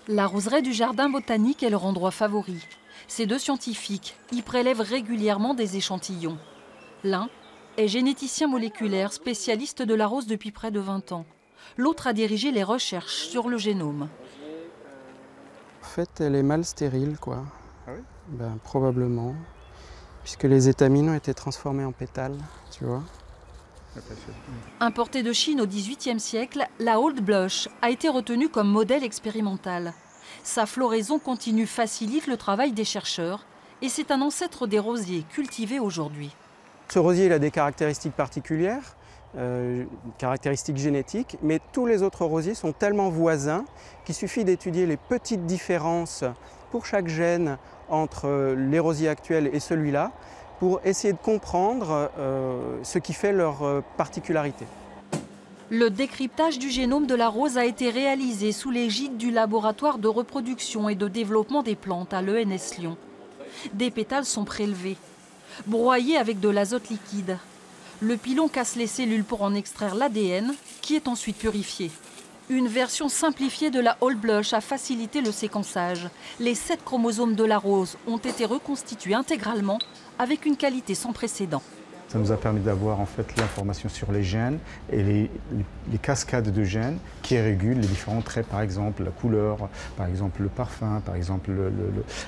La roseraie du jardin botanique est leur endroit favori. Ces deux scientifiques y prélèvent régulièrement des échantillons. L'un est généticien moléculaire, spécialiste de la rose depuis près de 20 ans. L'autre a dirigé les recherches sur le génome. En fait, elle est mal stérile, quoi. Ah oui? Ben, probablement. Puisque les étamines ont été transformés en pétales, tu vois. Importée de Chine au XVIIIe siècle, la Old Blush a été retenue comme modèle expérimental. Sa floraison continue facilite le travail des chercheurs et c'est un ancêtre des rosiers cultivés aujourd'hui. Ce rosier il a des caractéristiques particulières, caractéristiques génétiques, mais tous les autres rosiers sont tellement voisins qu'il suffit d'étudier les petites différences pour chaque gène entre les rosiers actuels et celui-là pour essayer de comprendre ce qui fait leur particularité. Le décryptage du génome de la rose a été réalisé sous l'égide du laboratoire de reproduction et de développement des plantes à l'ENS Lyon. Des pétales sont prélevés, broyés avec de l'azote liquide. Le pilon casse les cellules pour en extraire l'ADN, qui est ensuite purifié. Une version simplifiée de la Old Blush a facilité le séquençage. Les 7 chromosomes de la rose ont été reconstitués intégralement avec une qualité sans précédent. Ça nous a permis d'avoir en fait l'information sur les gènes et les cascades de gènes qui régulent les différents traits, par exemple la couleur, par exemple le parfum, par exemple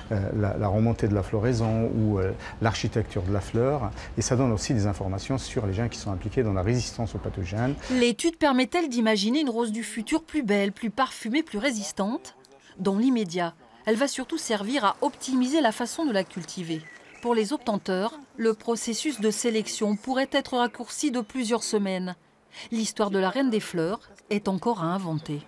la remontée de la floraison ou l'architecture de la fleur. Et ça donne aussi des informations sur les gènes qui sont impliqués dans la résistance aux pathogènes. L'étude permet-elle d'imaginer une rose du futur plus belle, plus parfumée, plus résistante? Dans l'immédiat, elle va surtout servir à optimiser la façon de la cultiver. Pour les obtenteurs, le processus de sélection pourrait être raccourci de plusieurs semaines. L'histoire de la reine des fleurs est encore à inventer.